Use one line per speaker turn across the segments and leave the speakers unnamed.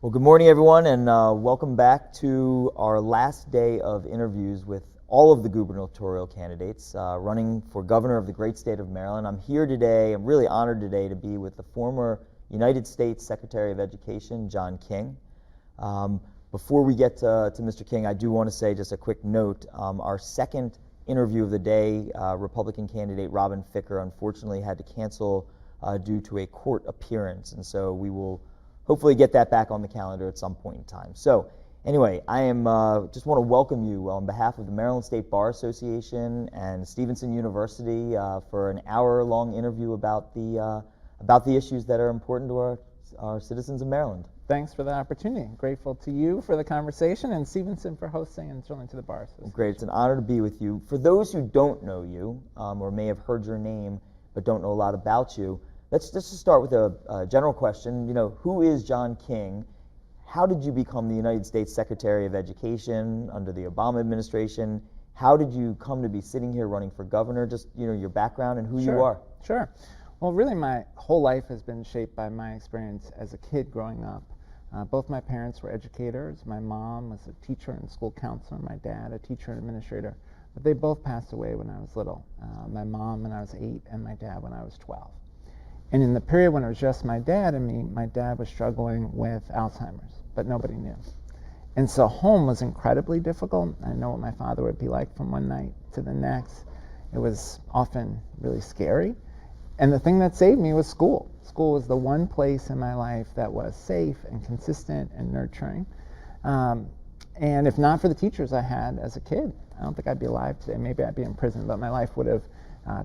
Well, good morning, everyone, and welcome back to our last day of interviews with all of the gubernatorial candidates running for governor of the great state of Maryland. I'm here today, I'm really honored today to be with the former United States Secretary of Education, John King. Before we get to Mr. King, I do want to say just a quick note. Our second interview of the day, Republican candidate Robin Ficker, unfortunately had to cancel due to a court appearance, and so we will hopefully get that back on the calendar at some point in time. So anyway, I am just want to welcome you on behalf of the Maryland State Bar Association and Stevenson University for an hour-long interview about the issues that are important to our citizens of Maryland.
Thanks for the opportunity. Grateful to you for the conversation and Stevenson for hosting, and certainly to the Bar Association.
Great, it's an honor to be with you. For those who don't know you or may have heard your name but don't know a lot about you, let's just start with a general question. You know, who is John King? How did you become the United States Secretary of Education under the Obama administration? How did you come to be sitting here running for governor? Just, you know, your background and who you are.
Sure. Well, really my whole life has been shaped by my experience as a kid growing up. Both my parents were educators. My mom was a teacher and school counselor. My dad, a teacher and administrator. But they both passed away when I was little. My mom when I was 8 and my dad when I was 12. And in the period when it was just my dad and me, my dad was struggling with Alzheimer's, but nobody knew. And so home was incredibly difficult. I know what my father would be like from one night to the next. It was often really scary. And the thing that saved me was school. School was the one place in my life that was safe and consistent and nurturing. And if not for the teachers I had as a kid, I don't think I'd be alive today. Maybe I'd be in prison, but my life would have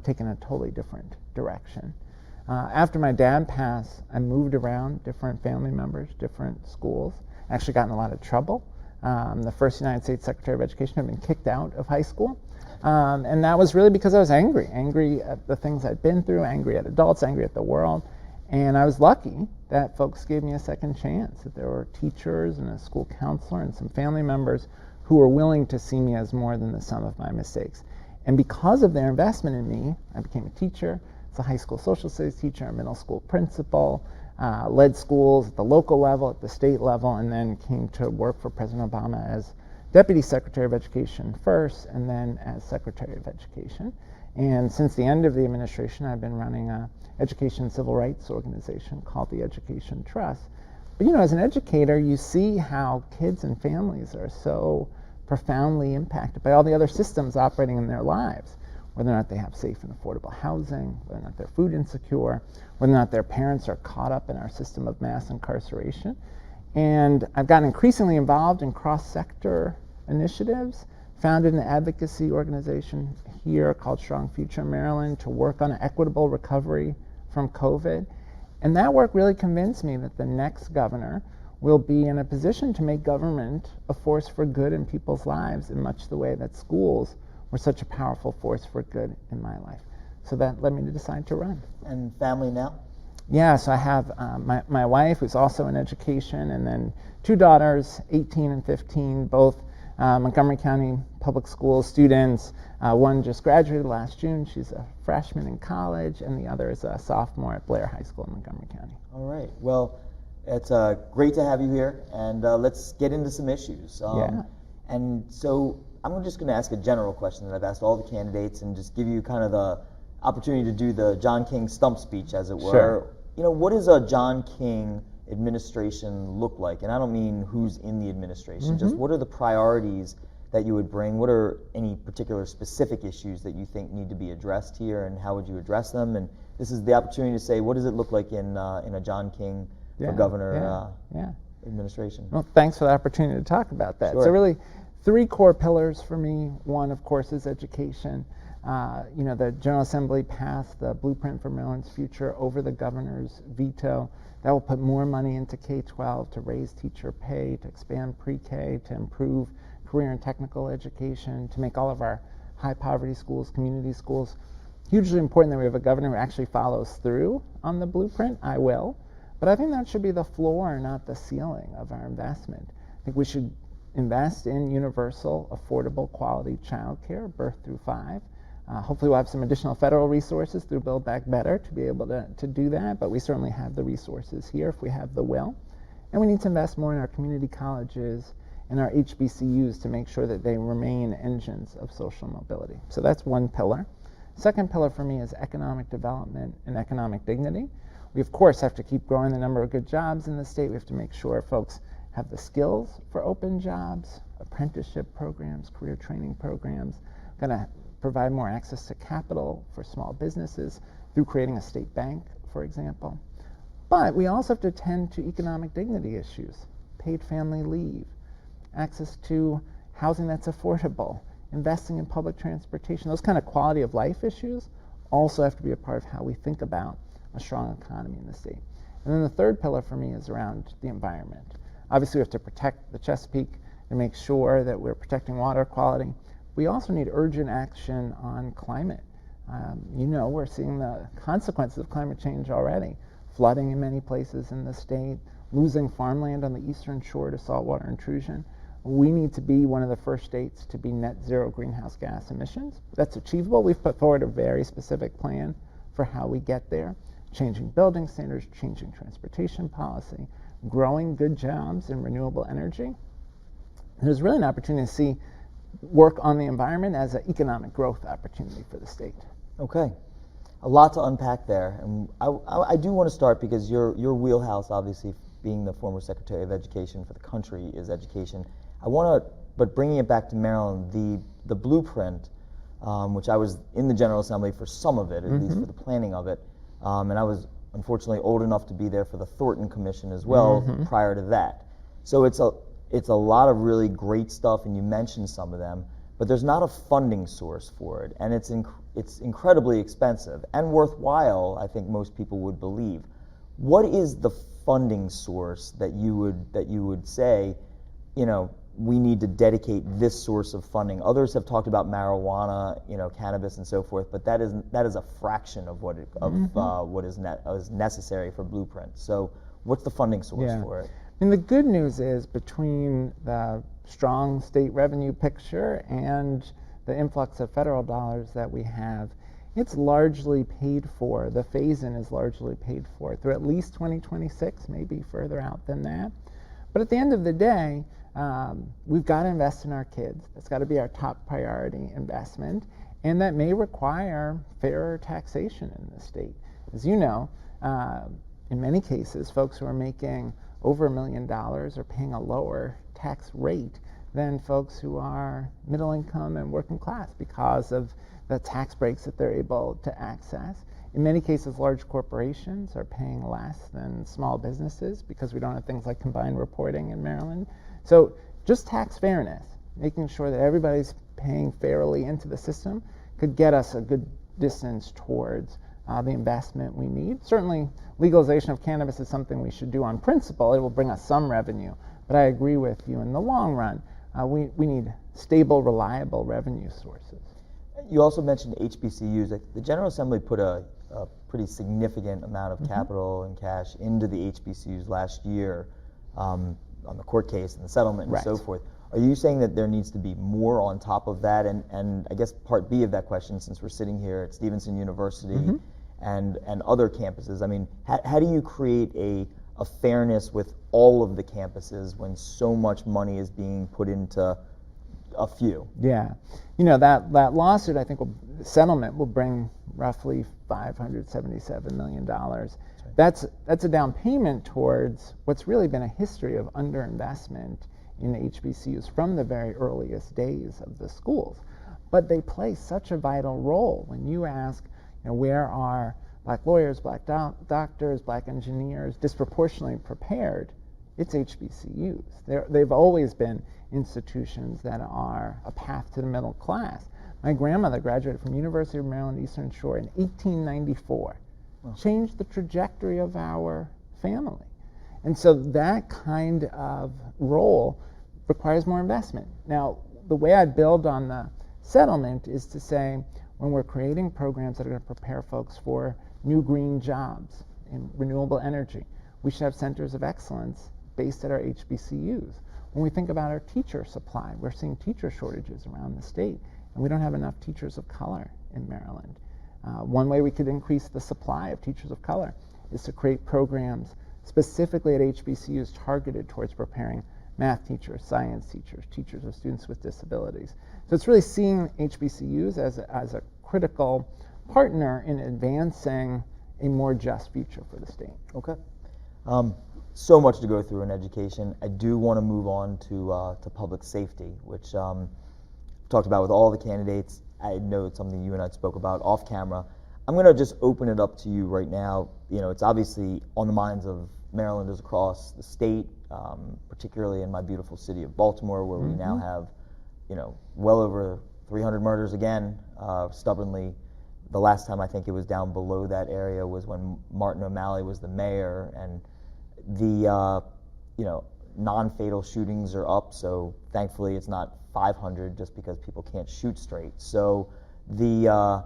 taken a totally different direction. After my dad passed, I moved around different family members, different schools. I actually got in a lot of trouble. The first United States Secretary of Education had been kicked out of high school. And that was really because I was angry at the things I'd been through, angry at adults, angry at the world. And I was lucky that folks gave me a second chance, that there were teachers and a school counselor and some family members who were willing to see me as more than the sum of my mistakes. And because of their investment in me, I became a teacher. As a high school social studies teacher, a middle school principal, led schools at the local level, at the state level, and then came to work for President Obama as Deputy Secretary of Education first, and then as Secretary of Education. And since the end of the administration, I've been running an education civil rights organization called the Education Trust. But you know, as an educator, you see how kids and families are so profoundly impacted by all the other systems operating in their lives. Whether or not they have safe and affordable housing, whether or not they're food insecure, whether or not their parents are caught up in our system of mass incarceration. And I've gotten increasingly involved in cross-sector initiatives, founded an advocacy organization here called Strong Future Maryland to work on an equitable recovery from COVID. And that work really convinced me that the next governor will be in a position to make government a force for good in people's lives in much the way that schools were such a powerful force for good in my life. So that led me to decide to run.
And family now?
Yeah, so I have my wife, who's also in education, and then 2 daughters, 18 and 15, both Montgomery County Public School students. One just graduated last June. She's a freshman in college, and the other is a sophomore at Blair High School in Montgomery County.
All right. Well, it's great to have you here, and let's get into some issues. And so I'm just going to ask a general question that I've asked all the candidates and just give you kind of the opportunity to do the John King stump speech, as it were.
Sure.
You know, what does a John King administration look like? And I don't mean who's in the administration, just what are the priorities that you would bring? What are any particular specific issues that you think need to be addressed here, and how would you address them? And this is the opportunity to say, what does it look like in a John King for governor administration?
Well, thanks for the opportunity to talk about that.
Sure.
So really, 3 core pillars for me. One, of course, is education. You know, the General Assembly passed the Blueprint for Maryland's Future over the governor's veto. That will put more money into K-12 to raise teacher pay, to expand pre-K, to improve career and technical education, to make all of our high-poverty schools, community schools. Hugely important that we have a governor who actually follows through on the blueprint. I will. But I think that should be the floor, not the ceiling of our investment. I think we should invest in universal, affordable, quality childcare, birth through 5. Hopefully we'll have some additional federal resources through Build Back Better to be able to do that, but we certainly have the resources here if we have the will. And we need to invest more in our community colleges and our HBCUs to make sure that they remain engines of social mobility. So that's one pillar. Second pillar for me is economic development and economic dignity. We, of course, have to keep growing the number of good jobs in the state. We have to make sure folks have the skills for open jobs, apprenticeship programs, career training programs. We're going to provide more access to capital for small businesses through creating a state bank, for example. But we also have to attend to economic dignity issues, paid family leave, access to housing that's affordable, investing in public transportation. Those kind of quality of life issues also have to be a part of how we think about a strong economy in the state. And then the third pillar for me is around the environment. Obviously, we have to protect the Chesapeake and make sure that we're protecting water quality. We also need urgent action on climate. We're seeing the consequences of climate change already. Flooding in many places in the state, losing farmland on the eastern shore to saltwater intrusion. We need to be one of the first states to be net zero greenhouse gas emissions. That's achievable. We've put forward a very specific plan for how we get there. Changing building standards, changing transportation policy, growing good jobs in renewable energy. There's really an opportunity to see work on the environment as an economic growth opportunity for the state.
Okay. A lot to unpack there. And I do want to start because your wheelhouse, obviously, being the former Secretary of Education for the country, is education. But bringing it back to Maryland, the blueprint, which I was in the General Assembly for some of it, at least for the planning of it, and I was unfortunately old enough to be there for the Thornton Commission as well prior to that. So it's a lot of really great stuff, and you mentioned some of them, but there's not a funding source for it, and it's incredibly expensive and worthwhile, I think most people would believe. What is the funding source that you would say, we need to dedicate this source of funding? Others have talked about marijuana, cannabis and so forth, but that is a fraction of what is necessary for Blueprint. So what's the funding source for it?
And the good news is, between the strong state revenue picture and the influx of federal dollars that we have, it's largely paid for. The phase-in is largely paid for through at least 2026, maybe further out than that. But at the end of the day, we've got to invest in our kids. That's got to be our top priority investment, and that may require fairer taxation in the state. As you know, in many cases, folks who are making over $1 million are paying a lower tax rate than folks who are middle income and working class because of the tax breaks that they're able to access. In many cases, large corporations are paying less than small businesses because we don't have things like combined reporting in Maryland. So just tax fairness, making sure that everybody's paying fairly into the system, could get us a good distance towards the investment we need. Certainly, legalization of cannabis is something we should do on principle. It will bring us some revenue. But I agree with you, in the long run, we need stable, reliable revenue sources.
You also mentioned HBCUs. The General Assembly put a pretty significant amount of capital and cash into the HBCUs last year on the court case and the settlement and so forth. Are you saying that there needs to be more on top of that? And I guess part B of that question, since we're sitting here at Stevenson University and other campuses, I mean, how do you create a fairness with all of the campuses when so much money is being put into a few?
Yeah. That lawsuit, I think, settlement will bring roughly $577 million. That's a down payment towards what's really been a history of underinvestment in HBCUs from the very earliest days of the schools. But they play such a vital role. When you ask, where are black lawyers, black doctors, black engineers disproportionately prepared, it's HBCUs. They've always been institutions that are a path to the middle class. My grandmother graduated from University of Maryland Eastern Shore in 1894. Wow. Changed the trajectory of our family. And so that kind of role requires more investment. Now, the way I build on the settlement is to say, when we're creating programs that are going to prepare folks for new green jobs in renewable energy, we should have centers of excellence based at our HBCUs. When we think about our teacher supply, we're seeing teacher shortages around the state, and we don't have enough teachers of color in Maryland. One way we could increase the supply of teachers of color is to create programs specifically at HBCUs targeted towards preparing math teachers, science teachers, teachers of students with disabilities. So it's really seeing HBCUs as a critical partner in advancing a more just future for the state.
Okay. So much to go through in education. I do want to move on to public safety, which talked about with all the candidates. I know it's something you and I spoke about off camera. I'm going to just open it up to you right now. You know, it's obviously on the minds of Marylanders across the state, particularly in my beautiful city of Baltimore, where we now have, you know, well over 300 murders again, stubbornly. The last time I think it was down below that area was when Martin O'Malley was the mayor, and the you know, non-fatal shootings are up, so thankfully it's not 500 just because people can't shoot straight. So the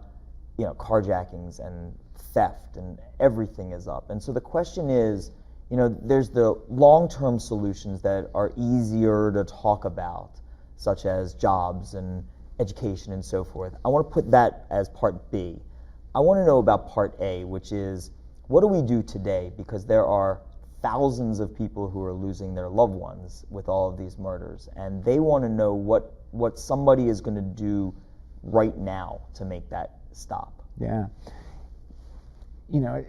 you know, carjackings and theft and everything is up. And so the question is, you know, there's the long-term solutions that are easier to talk about, such as jobs and education and so forth. I want to put that as part B. I want to know about part A, which is, what do we do today? Because there are thousands of people who are losing their loved ones with all of these murders, and they want to know what somebody is going to do right now to make that stop.
Yeah. You know,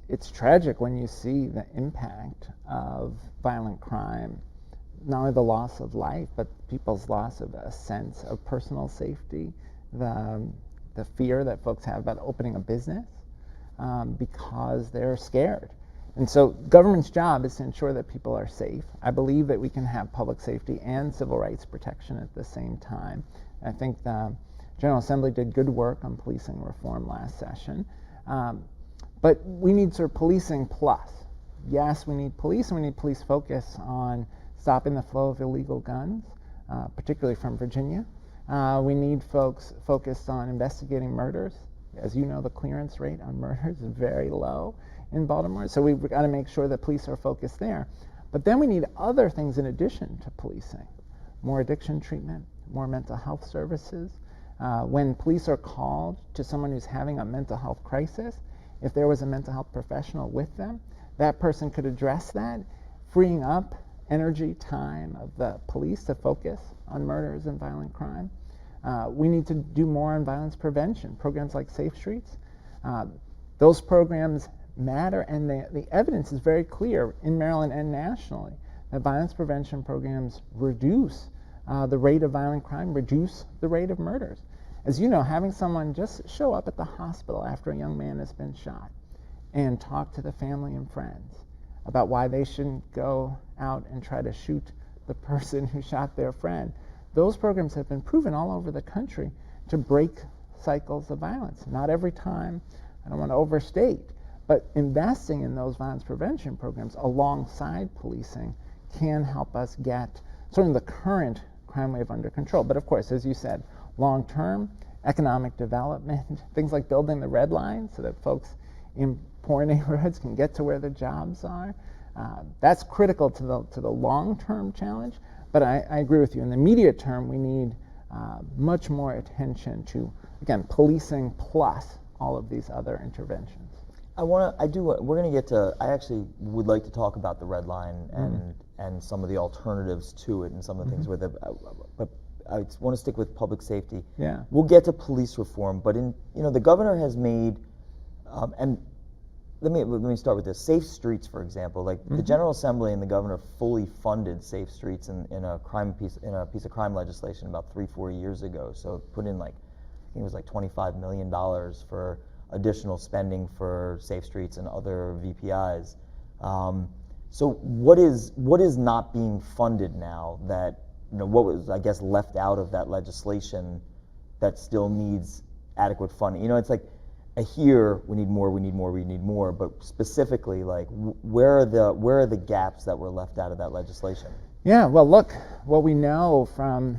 it's tragic when you see the impact of violent crime, not only the loss of life, but people's loss of a sense of personal safety, the fear that folks have about opening a business because they're scared. And so government's job is to ensure that people are safe. I believe that we can have public safety and civil rights protection at the same time. I think the General Assembly did good work on policing reform last session. But we need sort of policing plus. Yes, we need police, and we need police focus on stopping the flow of illegal guns, particularly from Virginia. We need folks focused on investigating murders. As you know, the clearance rate on murders is very low in Baltimore, so we've got to make sure that police are focused there. But then we need other things in addition to policing. More addiction treatment, more mental health services. When police are called to someone who's having a mental health crisis, if there was a mental health professional with them, that person could address that, freeing up energy, time of the police to focus on murders and violent crime. We need to do more on violence prevention, programs like Safe Streets. Those programs matter, and the evidence is very clear in Maryland and nationally that violence prevention programs reduce the rate of violent crime, reduce the rate of murders. As you know, having someone just show up at the hospital after a young man has been shot and talk to the family and friends about why they shouldn't go out and try to shoot the person who shot their friend. Those programs have been proven all over the country to break cycles of violence. Not every time, I don't want to overstate, but investing in those violence prevention programs alongside policing can help us get sort of the current crime wave under control. But of course, as you said, long-term economic development, things like building the red line so that folks in poor neighborhoods can get to where the jobs are. That's critical to the long-term challenge. But I agree with you. In the immediate term, we need much more attention to, again, policing plus all of these other interventions.
We're going to get to, I actually would like to talk about the red line and some of the alternatives to it and some of the things with it. But I want to stick with public safety.
Yeah.
We'll get to police reform, but the governor has made, and let me start with this. Safe Streets, for example, like the General Assembly and the governor fully funded Safe Streets in a piece of crime legislation about 3-4 years ago. So put in I think it was like $25 million for additional spending for Safe Streets and other VPIs. So what is not being funded now that, what was, I guess, left out of that legislation that still needs adequate funding? It's like, I hear we need more, but specifically, like, where are the gaps that were left out of that legislation?
Yeah, well, look, what we know from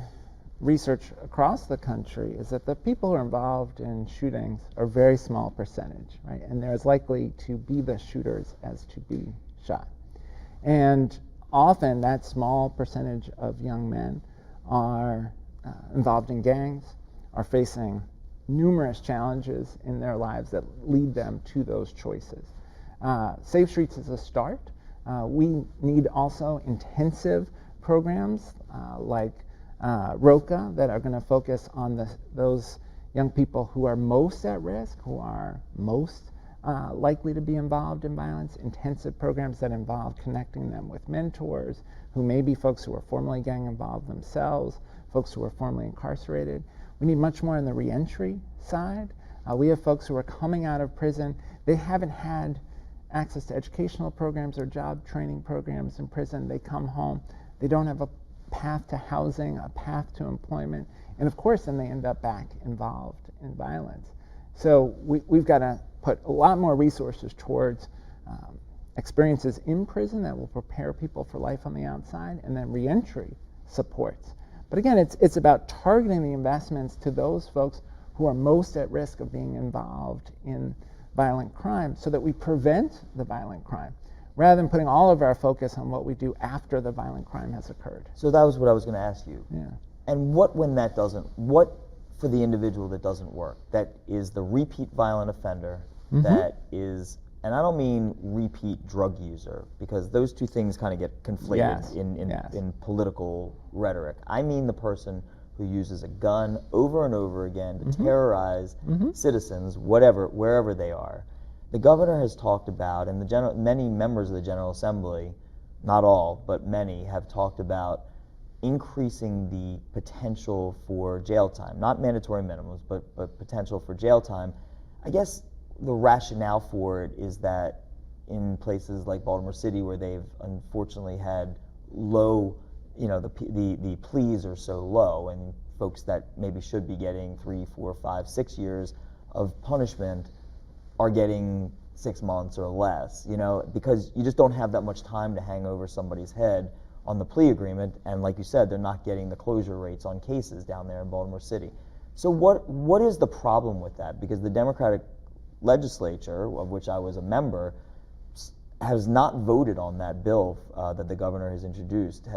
research across the country is that the people who are involved in shootings are a very small percentage, right? And they're as likely to be the shooters as to be shot. And often that small percentage of young men are involved in gangs, are facing numerous challenges in their lives that lead them to those choices. Safe Streets is a start. We need also intensive programs like ROCA that are going to focus on those young people who are most at risk, who are most likely to be involved in violence, intensive programs that involve connecting them with mentors who may be folks who are formerly gang involved themselves, folks who are formerly incarcerated. We need much more on the reentry side. We have folks who are coming out of prison. They haven't had access to educational programs or job training programs in prison. They come home. They don't have a path to housing, a path to employment, and of course then they end up back involved in violence. So we've got to put a lot more resources towards experiences in prison that will prepare people for life on the outside, and then reentry supports. But again, it's about targeting the investments to those folks who are most at risk of being involved in violent crime so that we prevent the violent crime, rather than putting all of our focus on what we do after the violent crime has occurred.
So that was what I was going to ask you.
Yeah.
And what for the individual that doesn't work, that is the repeat violent offender, that is, and I don't mean repeat drug user, because those two things kind of get conflated in political rhetoric. I mean the person who uses a gun over and over again to terrorize citizens, wherever they are. The governor has talked about, and many members of the General Assembly, not all, but many, have talked about increasing the potential for jail time, not mandatory minimums, but potential for jail time. I guess the rationale for it is that in places like Baltimore City, where they've unfortunately had low, the pleas are so low, and folks that maybe should be getting 3, 4, 5, 6 years of punishment are getting 6 months or less, because you just don't have that much time to hang over somebody's head on the plea agreement, and like you said, they're not getting the closure rates on cases down there in Baltimore City. So what is the problem with that? Because the Democratic legislature, of which I was a member, has not voted on that bill that the governor has introduced.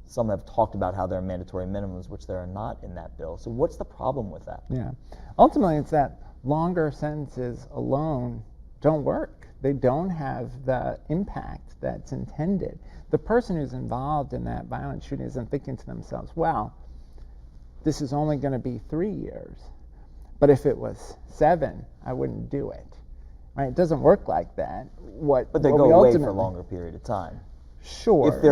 Some have talked about how there are mandatory minimums, which there are not in that bill. So what's the problem with that?
Yeah. Ultimately, it's that longer sentences alone don't work. They don't have the impact that's intended. The person who's involved in that violent shooting isn't thinking to themselves, well, this is only going to be 3 years, but if it was 7, I wouldn't do it. Right? It doesn't work like that.
But they go away for a longer period of time.
Sure.
If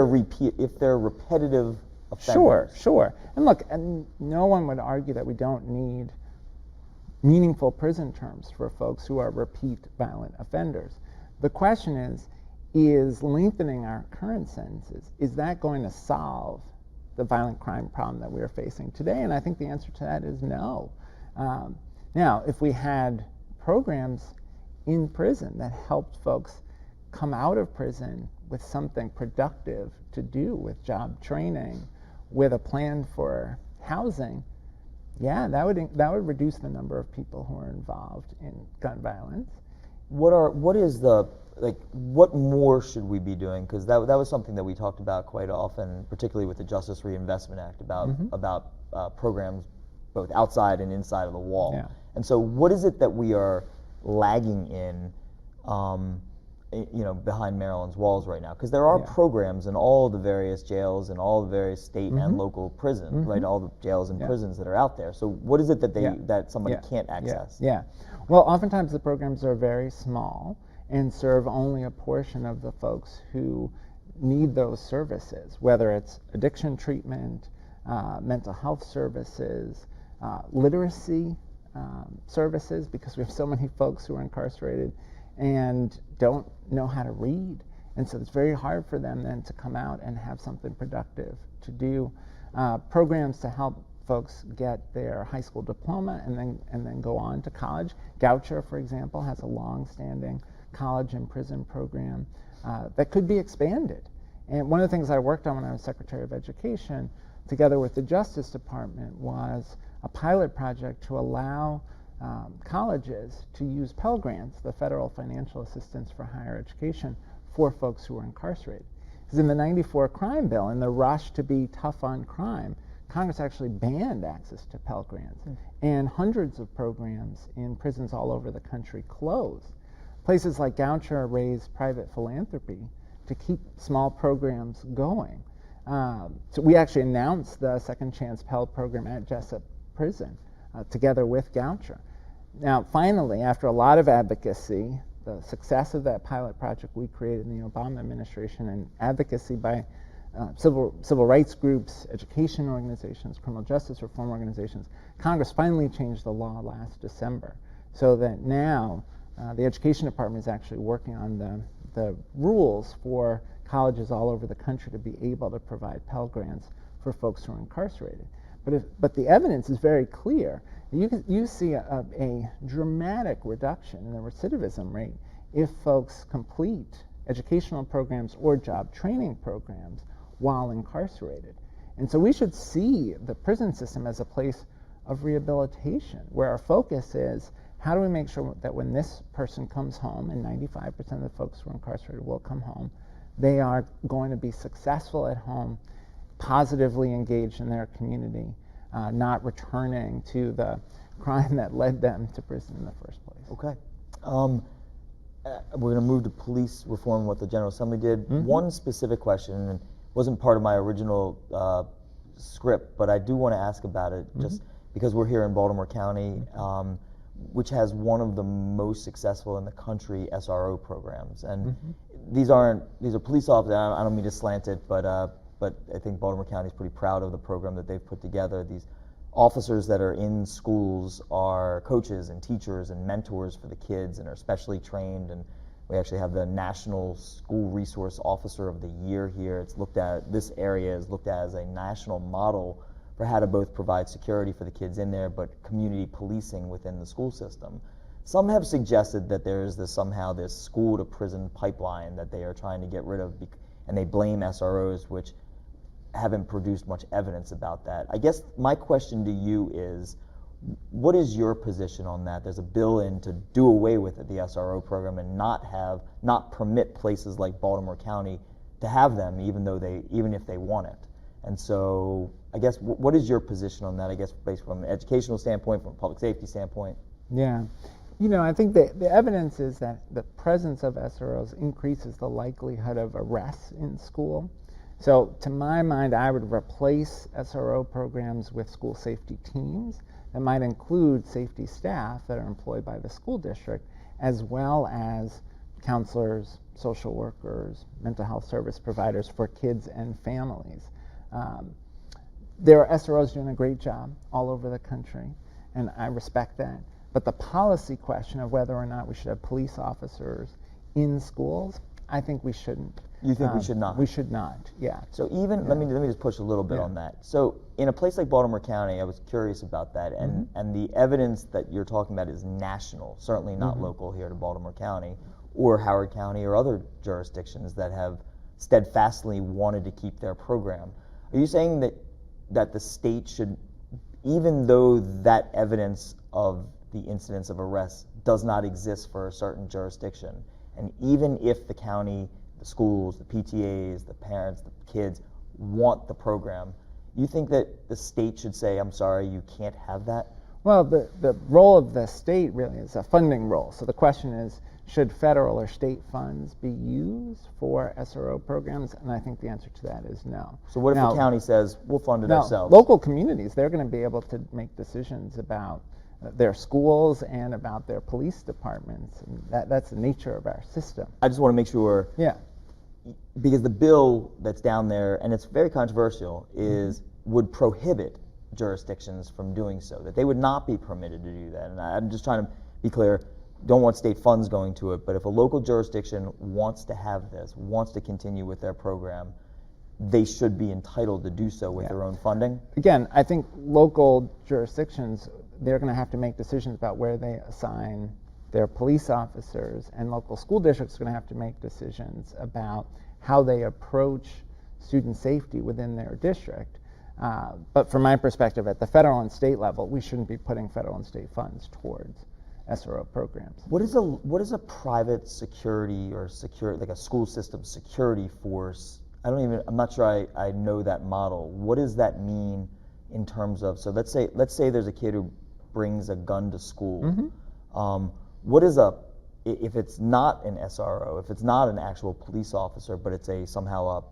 they're repetitive offenders.
Sure. And look, and no one would argue that we don't need meaningful prison terms for folks who are repeat violent offenders. The question is lengthening our current sentences, is that going to solve the violent crime problem that we are facing today? And I think the answer to that is no. Now, if we had programs in prison that helped folks come out of prison with something productive to do, with job training, with a plan for housing, yeah, that would reduce the number of people who are involved in gun violence.
What more should we be doing? Because that was something that we talked about quite often, particularly with the Justice Reinvestment Act, about programs both outside and inside of the wall.
Yeah.
And so what is it that we are lagging in behind Maryland's walls right now? Because there are programs in all the various jails and all the various state and local prisons, right? All the jails and prisons that are out there. So what is it that that somebody can't access?
Yeah. Well, oftentimes the programs are very small and serve only a portion of the folks who need those services, whether it's addiction treatment, mental health services, literacy services, because we have so many folks who are incarcerated and don't know how to read. And so it's very hard for them then to come out and have something productive to do. Programs to help folks get their high school diploma and then go on to college. Goucher, for example, has a long-standing college and prison program that could be expanded. And one of the things I worked on when I was Secretary of Education, together with the Justice Department, was a pilot project to allow colleges to use Pell Grants, the Federal Financial Assistance for Higher Education, for folks who are incarcerated. Because in the '94 crime bill, in the rush to be tough on crime, Congress actually banned access to Pell Grants, and hundreds of programs in prisons all over the country closed. Places like Goucher raise private philanthropy to keep small programs going. So we actually announced the Second Chance Pell Program at Jessup Prison together with Goucher. Now, finally, after a lot of advocacy, the success of that pilot project we created in the Obama administration and advocacy by civil rights groups, education organizations, criminal justice reform organizations, Congress finally changed the law last December so that now the Education Department is actually working on the rules for colleges all over the country to be able to provide Pell Grants for folks who are incarcerated. But the evidence is very clear. You see a dramatic reduction in the recidivism rate if folks complete educational programs or job training programs while incarcerated. And so we should see the prison system as a place of rehabilitation, where our focus is how do we make sure that when this person comes home, and 95% of the folks who are incarcerated will come home, they are going to be successful at home, positively engaged in their community, not returning to the crime that led them to prison in the first place.
Okay. We're going to move to police reform, what the General Assembly did.
Mm-hmm.
One specific question, and wasn't part of my original script, but I do want to ask about it just because we're here in Baltimore County, which has one of the most successful in the country SRO programs. And these are police officers. I don't mean to slant it, but I think Baltimore County is pretty proud of the program that they've put together. These officers that are in schools are coaches and teachers and mentors for the kids and are specially trained, and we actually have the National School Resource Officer of the Year here. It's looked at, this area is looked at as a national model for how to both provide security for the kids in there, but community policing within the school system. Some have suggested that there is somehow this school to prison pipeline that they are trying to get rid of, and they blame SROs, which haven't produced much evidence about that. I guess my question to you is, what is your position on that? There's a bill in to do away with the SRO program and not permit places like Baltimore County to have them, even if they want it. And so, I guess, what is your position on that? I guess, based from an educational standpoint, from a public safety standpoint.
Yeah, I think the evidence is that the presence of SROs increases the likelihood of arrests in school. So, to my mind, I would replace SRO programs with school safety teams that might include safety staff that are employed by the school district, as well as counselors, social workers, mental health service providers for kids and families. There are SROs doing a great job all over the country, and I respect that. But the policy question of whether or not we should have police officers in schools, I think we shouldn't.
You think we should not?
We should not, yeah.
So let me just push a little bit on that. So in a place like Baltimore County, I was curious about that, and the evidence that you're talking about is national, certainly not local here to Baltimore County or Howard County or other jurisdictions that have steadfastly wanted to keep their program. Are you saying that the state should, even though that evidence of the incidence of arrests does not exist for a certain jurisdiction, and even if the county, the schools, the PTAs, the parents, the kids want the program, you think that the state should say, I'm sorry, you can't have that?
Well, the role of the state really is a funding role. So the question is, should federal or state funds be used for SRO programs? And I think the answer to that is no.
So what if the county says, we'll fund it ourselves?
Local communities, they're going to be able to make decisions about their schools and about their police departments. And that's the nature of our system.
I just want to make sure.
Yeah.
Because the bill that's down there, and it's very controversial, would prohibit jurisdictions from doing so, that they would not be permitted to do that. And I'm just trying to be clear, don't want state funds going to it, but if a local jurisdiction wants to have this, wants to continue with their program, they should be entitled to do so with their own funding?
Again, I think local jurisdictions, they're going to have to make decisions about where they assign their police officers, and local school districts are going to have to make decisions about how they approach student safety within their district. But from my perspective, at the federal and state level, we shouldn't be putting federal and state funds towards SRO programs.
What is a private security or like a school system security force? I'm not sure I know that model. What does that mean in terms of, so let's say there's a kid who brings a gun to school. What is a if it's not an SRO, if it's not an actual police officer, but it's somehow a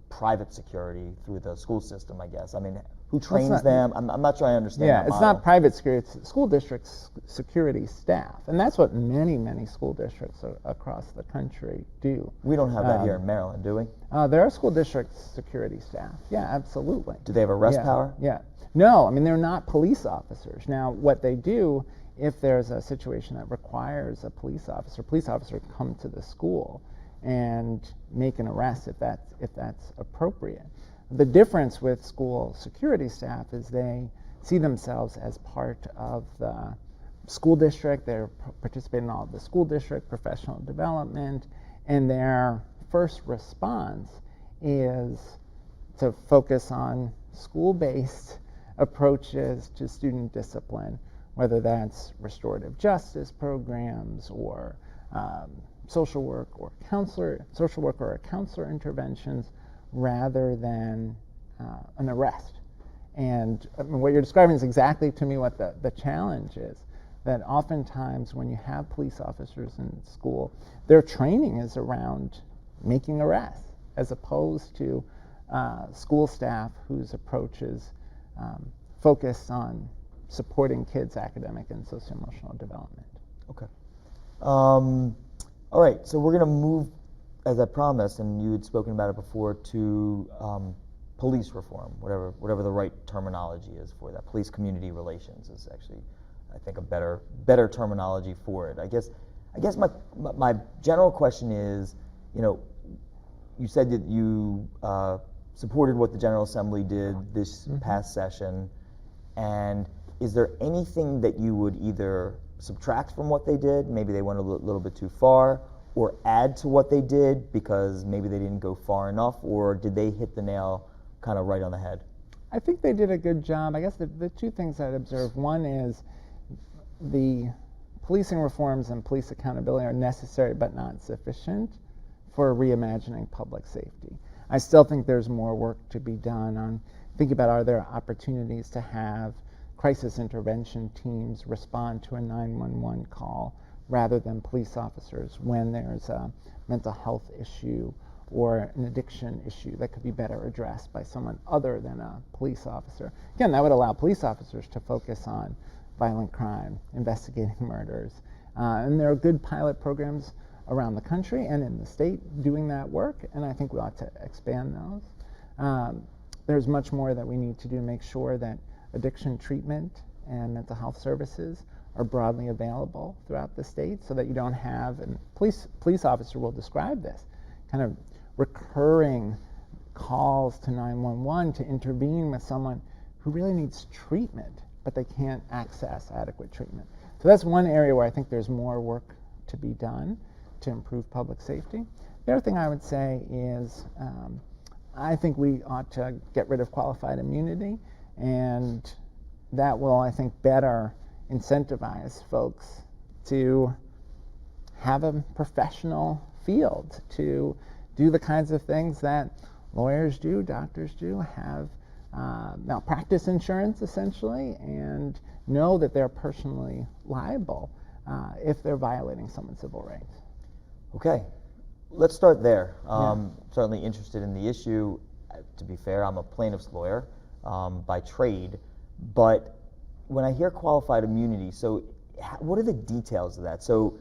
private security through the school system, I guess. I mean, who trains them? I'm not sure I understand that
it's
model.
not private security, it's school districts security staff. And that's what many, many school districts across the country do.
We don't have that here in Maryland, do we?
There are school district security staff. Yeah, absolutely.
Do they have arrest power?
Yeah. No, I mean, they're not police officers. Now, what they do, if there's a situation that requires a police officer come to the school and make an arrest if that's appropriate. The difference with school security staff is they see themselves as part of the school district. They're participating in all of the school district professional development, and their first response is to focus on school-based approaches to student discipline, whether that's restorative justice programs or social work or a counselor interventions, rather than an arrest. And I mean, what you're describing is exactly to me what the challenge is, that oftentimes when you have police officers in school, their training is around making arrests, as opposed to school staff whose approach is focused on supporting kids' academic and socio-emotional development.
Okay. All right, so we're going to move, as I promised, and you had spoken about it before, to police reform, whatever the right terminology is for that. Police community relations is actually, I think, a better terminology for it. I guess my general question is, you said that you supported what the General Assembly did this past session, and is there anything that you would either subtract from what they did, maybe they went a little bit too far, or add to what they did because maybe they didn't go far enough, or did they hit the nail kind of right on the head?
I think they did a good job. I guess the two things I'd observe, one is the policing reforms and police accountability are necessary but not sufficient for reimagining public safety. I still think there's more work to be done on thinking about, are there opportunities to have crisis intervention teams respond to a 911 call rather than police officers when there's a mental health issue or an addiction issue that could be better addressed by someone other than a police officer. Again, that would allow police officers to focus on violent crime, investigating murders. And there are good pilot programs around the country and in the state doing that work, and I think we ought to expand those. There's much more that we need to do to make sure that addiction treatment and mental health services are broadly available throughout the state, so that you don't have, and police officer will describe this, kind of recurring calls to 911 to intervene with someone who really needs treatment, but they can't access adequate treatment. So that's one area where I think there's more work to be done to improve public safety. The other thing I would say is I think we ought to get rid of qualified immunity, and that will, I think, better incentivize folks to have a professional field, to do the kinds of things that lawyers do, doctors do, have malpractice insurance essentially, and know that they're personally liable if they're violating someone's civil rights.
Okay, let's start there. Certainly interested in the issue. To be fair, I'm a plaintiff's lawyer by trade, but when I hear qualified immunity, so what are the details of that? So,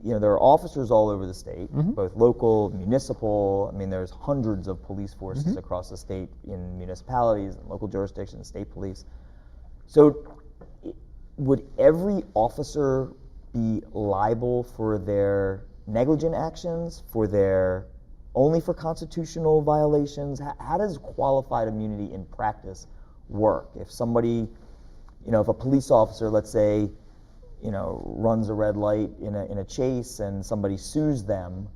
there are officers all over the state, both local, municipal. I mean, there's hundreds of police forces across the state in municipalities and local jurisdictions, state police. So would every officer be liable for their negligent actions, only for constitutional violations? How does qualified immunity in practice work? If somebody, if a police officer, let's say, runs a red light in a chase and somebody sues them,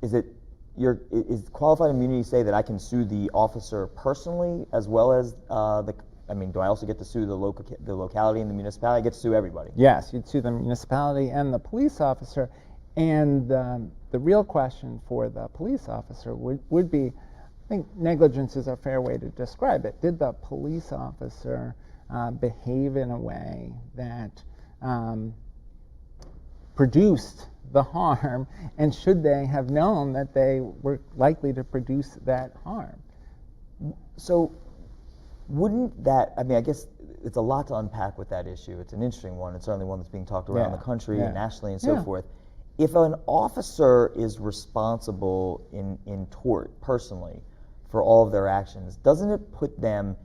is qualified immunity say that I can sue the officer personally as well as do I also get to sue the locality and the municipality? I get to sue everybody.
Yes, you'd sue the municipality and the police officer. And the real question for the police officer would be, I think negligence is a fair way to describe it. Did the police officer behave in a way that produced the harm, and should they have known that they were likely to produce that harm?
So wouldn't that, I mean, I guess it's a lot to unpack with that issue. It's an interesting one. It's certainly one that's being talked around the country and nationally and so forth. If an officer is responsible in tort personally for all of their actions, doesn't it put them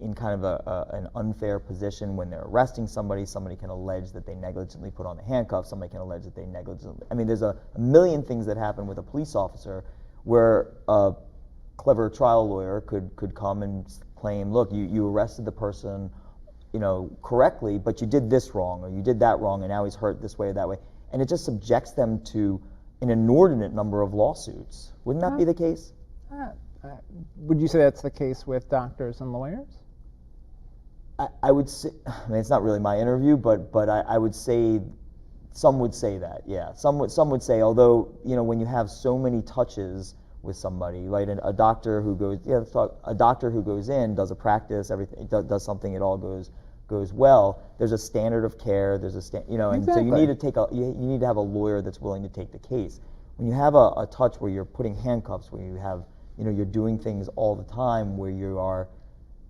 in kind of an unfair position when they're arresting somebody? Somebody can allege that they negligently put on the handcuffs. Somebody can allege that they negligently, I mean, there's a million things that happen with a police officer where a clever trial lawyer could come and claim, look, you arrested the person, you know, correctly, but you did this wrong, or you did that wrong, and now he's hurt this way or that way. And it just subjects them to an inordinate number of lawsuits. Wouldn't that be the case?
Would you say that's the case with doctors and lawyers?
I would say, I mean, it's not really my interview, but I would say, some would say that, yeah. Some would say, although, you know, when you have so many touches with somebody, right? A doctor who goes, a doctor who goes in, does a practice, everything, does something, it all goes well. There's a standard of care. There's a you know, and so you need to you need to have a lawyer that's willing to take the case. When you have a touch where you're putting handcuffs, where you have, you know, you're doing things all the time, where you are,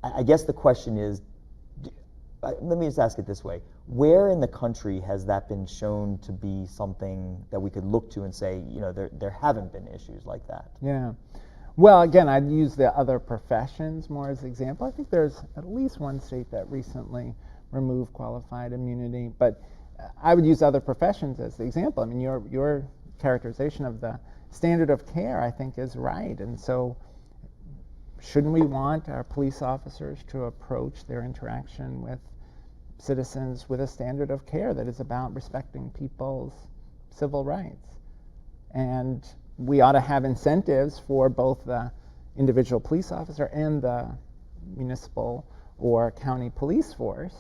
I guess the question is, let me just ask it this way: where in the country has that been shown to be something that we could look to and say, you know, there haven't been issues like that?
Yeah. Well, again, I'd use the other professions more as an example. I think there's at least one state that recently removed qualified immunity, but I would use other professions as the example. I mean, your characterization of the standard of care, I think, is right. And so shouldn't we want our police officers to approach their interaction with citizens with a standard of care that is about respecting people's civil rights? And we ought to have incentives for both the individual police officer and the municipal or county police force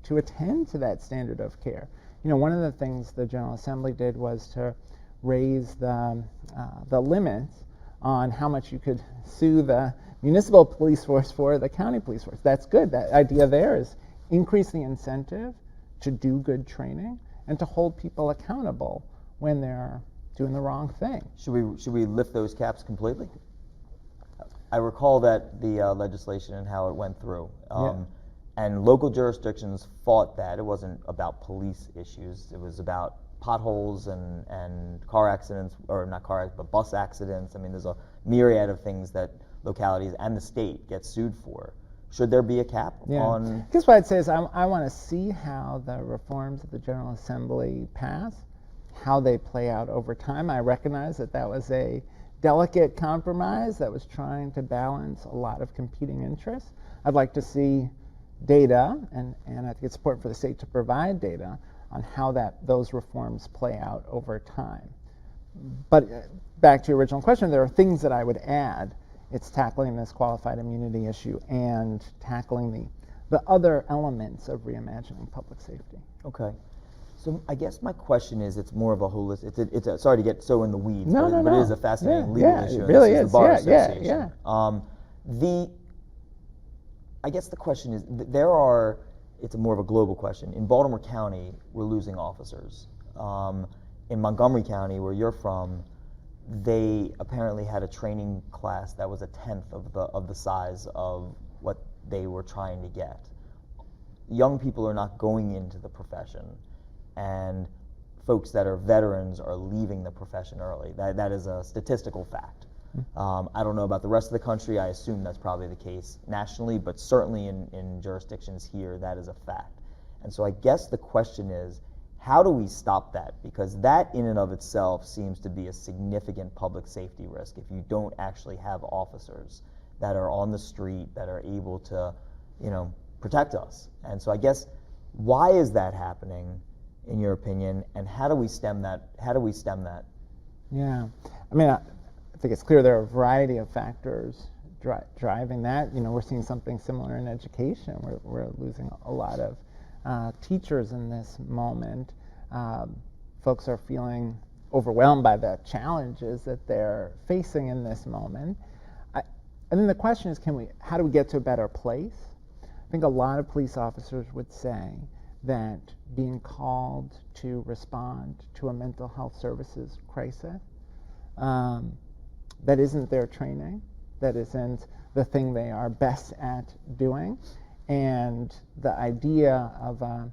to attend to that standard of care. You know, one of the things the General Assembly did was to raise the limits on how much you could sue the municipal police force for the county police force. That's good. That idea there is increase the incentive to do good training and to hold people accountable when they're doing the wrong thing.
Should we lift those caps completely? I recall that the legislation and how it went through. And local jurisdictions fought that. It wasn't about police issues. It was about potholes and car accidents, or not car accidents, but bus accidents. I mean, there's a myriad of things that localities and the state get sued for. Should there be a cap on?
Because what I'd say is I want to see how the reforms of the General Assembly pass, how they play out over time. I recognize that that was a delicate compromise that was trying to balance a lot of competing interests. I'd like to see data, and I think it's important for the state to provide data on how those reforms play out over time. But back to your original question, there are things that I would add. It's tackling this qualified immunity issue and tackling the other elements of reimagining public safety.
Okay. So I guess my question is, it's more of a holistic, sorry to get so in the weeds,
but
it is a fascinating legal issue.
It really is.
The Bar Association. I guess the question is, it's more of a global question. In Baltimore County, we're losing officers. In Montgomery County, where you're from, they apparently had a training class that was a tenth of the size of what they were trying to get. Young people are not going into the profession, and folks that are veterans are leaving the profession early. That is a statistical fact. I don't know about the rest of the country. I assume that's probably the case nationally, but certainly in jurisdictions here, that is a fact. And so I guess the question is, how do we stop that? Because that in and of itself seems to be a significant public safety risk if you don't actually have officers that are on the street that are able to, you know, protect us. And so I guess, why is that happening, in your opinion, and how do we stem that? Yeah,
I mean, I think it's clear there are a variety of factors driving that. You know, we're seeing something similar in education. We're losing a lot of teachers in this moment. Folks are feeling overwhelmed by the challenges that they're facing in this moment. And then the question is, how do we get to a better place? I think a lot of police officers would say that being called to respond to a mental health services crisis, that isn't their training, that isn't the thing they are best at doing, and the idea of a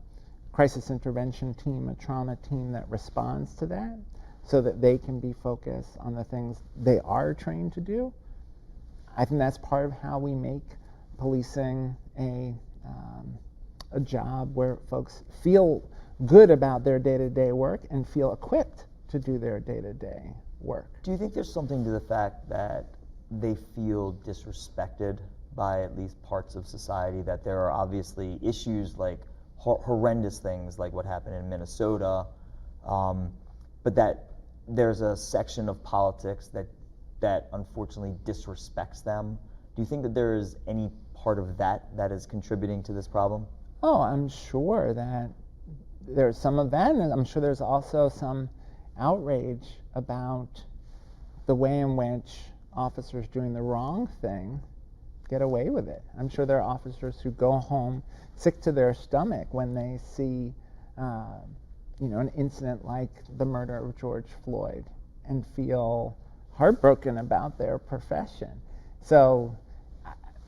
crisis intervention team, a trauma team that responds to that so that they can be focused on the things they are trained to do. I think that's part of how we make policing a job where folks feel good about their day-to-day work and feel equipped to do their day-to-day work.
Do you think there's something to the fact that they feel disrespected by at least parts of society, that there are obviously issues like horrendous things like what happened in Minnesota, but that there's a section of politics that unfortunately disrespects them? Do you think that there is any part of that that is contributing to this problem?
Oh, I'm sure that there's some of that, and I'm sure there's also some outrage about the way in which officers doing the wrong thing get away with it. I'm sure there are officers who go home sick to their stomach when they see an incident like the murder of George Floyd and feel heartbroken about their profession. So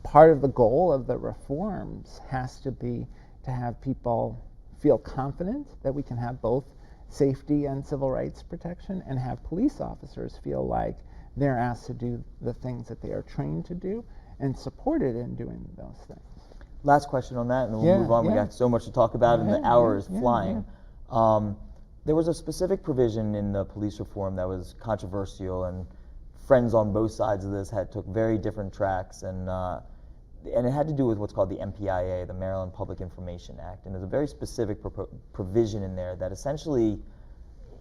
part of the goal of the reforms has to be to have people feel confident that we can have both safety and civil rights protection, and have police officers feel like they're asked to do the things that they are trained to do and supported in doing those things.
Last question on that, and then we'll move on. We got so much to talk about, and the hour is flying. There was a specific provision in the police reform that was controversial, and friends on both sides of this took very different tracks, and it had to do with what's called the MPIA, the Maryland Public Information Act, and there's a very specific provision in there that essentially,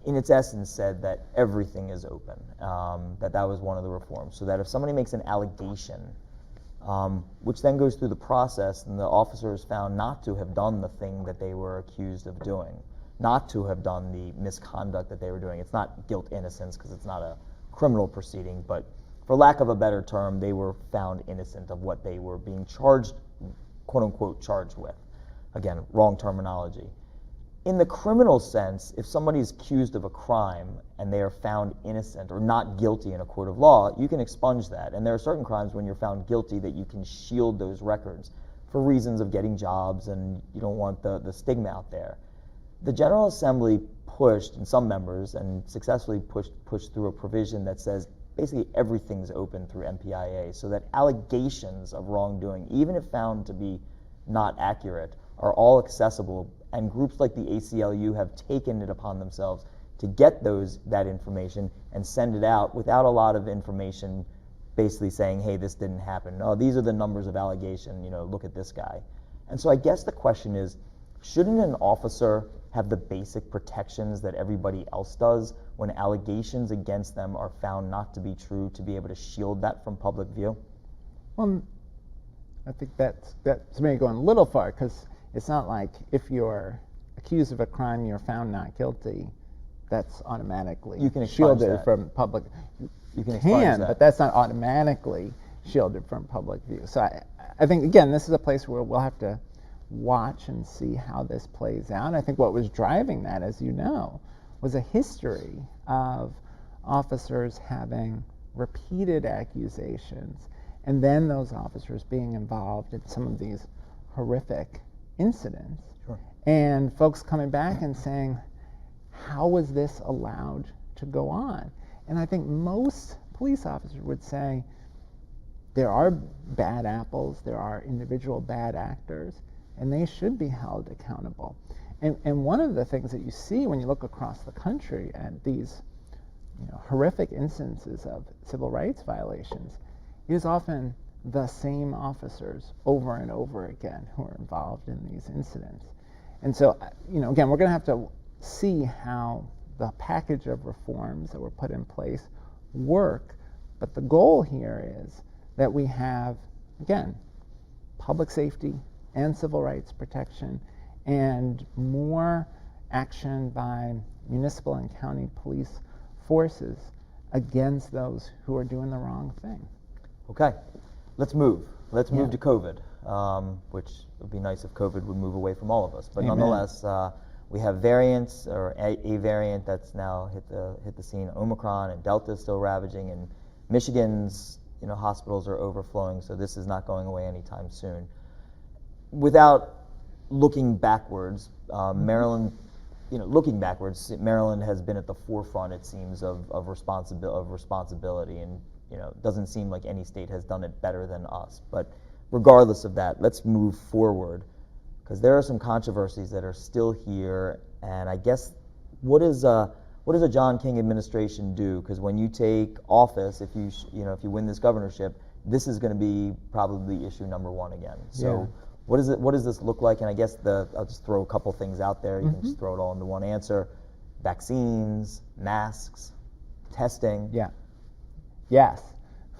in its essence, said that everything is open, that was one of the reforms, so that if somebody makes an allegation, which then goes through the process, and the officer is found not to have done the thing that they were accused of doing, not to have done the misconduct that they were doing. It's not guilt innocence because it's not a criminal proceeding, but for lack of a better term, they were found innocent of what they were being charged, quote unquote, charged with. Again, wrong terminology. In the criminal sense, if somebody is accused of a crime and they are found innocent or not guilty in a court of law, you can expunge that. And there are certain crimes when you're found guilty that you can shield those records for reasons of getting jobs, and you don't want the stigma out there. The General Assembly pushed, and some members, and successfully pushed through a provision that says basically everything's open through MPIA, so that allegations of wrongdoing, even if found to be not accurate, are all accessible, and groups like the ACLU have taken it upon themselves to get that information and send it out without a lot of information basically saying, hey, this didn't happen. Oh, these are the numbers of allegation, look at this guy. And so I guess the question is, shouldn't an officer have the basic protections that everybody else does when allegations against them are found not to be true, to be able to shield that from public view?
Well, I think that's maybe going a little far, because it's not like if you're accused of a crime, you're found not guilty, that's automatically shielded from public.
You can,
but that's not automatically shielded from public view. So I think, again, this is a place where we'll have to watch and see how this plays out. I think what was driving that, as you know, was a history of officers having repeated accusations, and then those officers being involved in some of these horrific incidents.
Sure. And
folks coming back and saying, how was this allowed to go on? And I think most police officers would say there are bad apples, there are individual bad actors, and they should be held accountable. And one of the things that you see when you look across the country at these horrific instances of civil rights violations is often the same officers over and over again who are involved in these incidents. And so, again, we're going to have to see how the package of reforms that were put in place work, but the goal here is that we have, again, public safety and civil rights protection, and more action by municipal and county police forces against those who are doing the wrong thing.
Okay, let's move. Let's move to COVID. which would be nice if COVID would move away from all of us. But
Amen.
nonetheless, we have variants, or a variant that's now hit the scene. Omicron and Delta is still ravaging, and Michigan's hospitals are overflowing. So this is not going away anytime soon. Without looking backwards, Maryland. Looking backwards, Maryland has been at the forefront, it seems, of responsibility, and it doesn't seem like any state has done it better than us. But regardless of that, let's move forward, because there are some controversies that are still here. And I guess, what does a John King administration do? Because when you take office, if you win this governorship, this is going to be probably issue number one again. So.
Yeah.
What does this look like? And I guess I'll just throw a couple things out there. You can just throw it all into one answer. Vaccines, masks, testing.
Yeah. Yes.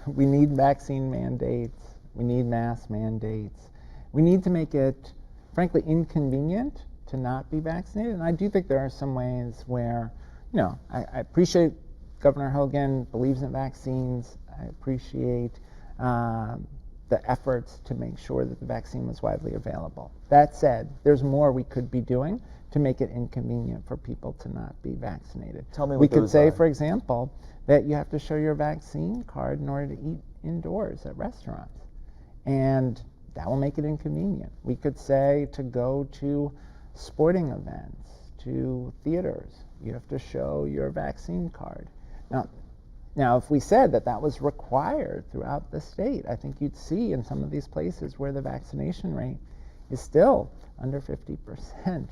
We need vaccine mandates. We need mask mandates. We need to make it, frankly, inconvenient to not be vaccinated. And I do think there are some ways where, I appreciate Governor Hogan believes in vaccines. I appreciate the efforts to make sure that the vaccine was widely available. That said, there's more we could be doing to make it inconvenient for people to not be vaccinated.
Tell me what
we could
those
say,
are.
for example, that you have to show your vaccine card in order to eat indoors at restaurants. And that will make it inconvenient. We could say to go to sporting events, to theaters, you have to show your vaccine card. Now, if we said that was required throughout the state, I think you'd see in some of these places where the vaccination rate is still under 50%,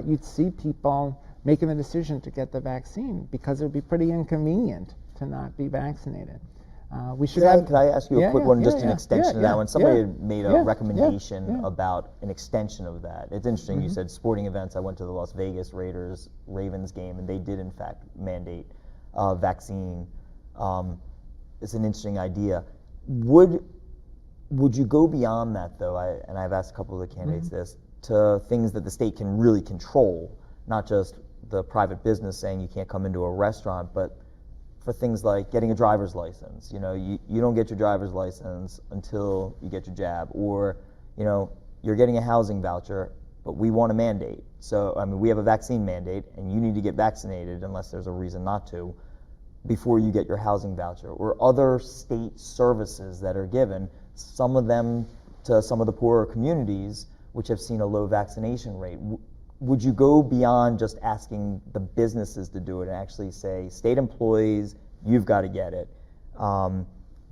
you'd see people making the decision to get the vaccine because it would be pretty inconvenient to not be vaccinated. Could
I ask you a quick one, just an extension of that one? Somebody had made a recommendation about an extension of that. It's interesting, you said sporting events. I went to the Las Vegas Ravens game, and they did, in fact, mandate vaccine. It's an interesting idea. Would you go beyond that, though? And I've asked a couple of the candidates this, to things that the state can really control, not just the private business saying you can't come into a restaurant, but for things like getting a driver's license. You don't get your driver's license until you get your jab, or you're getting a housing voucher, but we want a mandate. So we have a vaccine mandate, and you need to get vaccinated unless there's a reason not to, before you get your housing voucher, or other state services that are given, some of them to some of the poorer communities which have seen a low vaccination rate. Would you go beyond just asking the businesses to do it and actually say, state employees, you've got to get it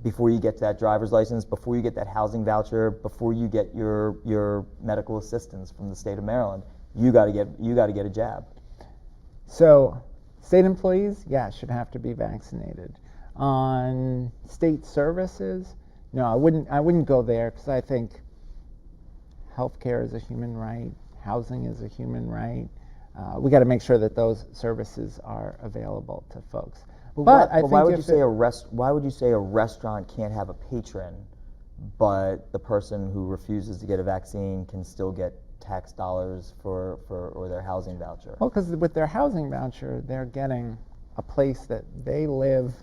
before you get to that driver's license, before you get that housing voucher, before you get your medical assistance from the state of Maryland, you got to get a jab?
So state employees, should have to be vaccinated. On state services, no, I wouldn't go there, because I think healthcare is a human right, housing is a human right. We got to make sure that those services are available to folks. But
why would you say a restaurant can't have a patron, but the person who refuses to get a vaccine can still get tax dollars or their housing voucher?
Well, because with their housing voucher, they're getting a place that they live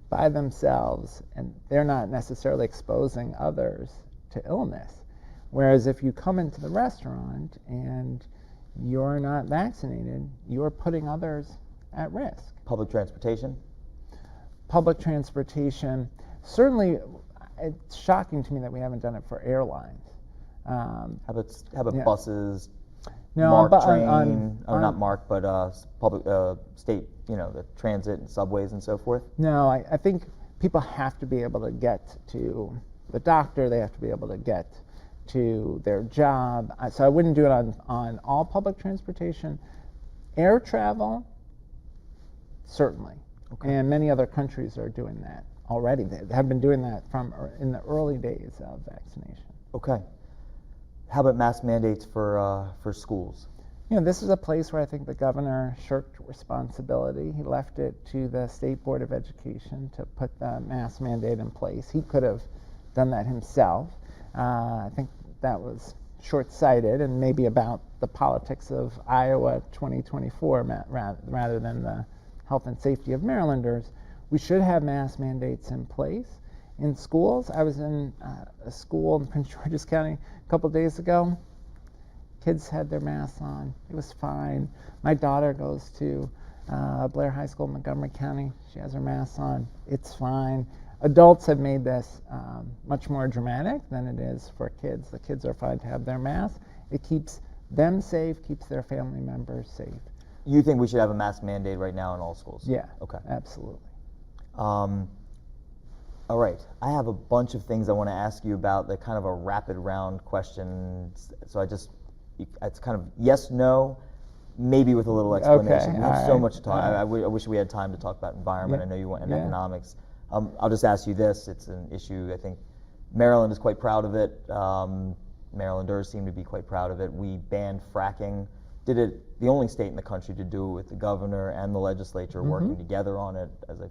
by themselves, and they're not necessarily exposing others to illness. Whereas if you come into the restaurant and you're not vaccinated, you're putting others at risk.
Public transportation?
Public transportation, certainly, it's shocking to me that we haven't done it for airlines.
How about buses?
No,
not MARC, but public state, the transit and subways and so forth?
No, I think people have to be able to get to the doctor, they have to be able to get to their job. So I wouldn't do it on all public transportation. Air travel, certainly. Okay. And many other countries are doing that already. They have been doing that in the early days of vaccination.
Okay. How about mask mandates for schools?
This is a place where I think the governor shirked responsibility. He left it to the State Board of Education to put the mask mandate in place. He could have done that himself. I think that was short-sighted and maybe about the politics of Iowa 2024 rather than the health and safety of Marylanders. We should have mask mandates in place, in schools. I was in a school in Prince George's County a couple days ago. Kids had their masks on. It was fine. My daughter goes to Blair High School in Montgomery County. She has her mask on. It's fine. Adults have made this much more dramatic than it is for kids. The kids are fine to have their masks. It keeps them safe, keeps their family members safe.
You think we should have a mask mandate right now in all schools?
Yeah.
Okay.
Absolutely.
All right. I have a bunch of things I want to ask you about. They're kind of a rapid round questions. So it's kind of yes, no, maybe with a little explanation.
Okay,
We have so
right,
much to talk.
all right.
I wish we had time to talk about environment.
Yeah,
I know you want and
yeah.
economics. I'll just ask you this. It's an issue. I think Maryland is quite proud of it. Marylanders seem to be quite proud of it. We banned fracking. Did it the only state in the country to do it with the governor and the legislature working together on it. As I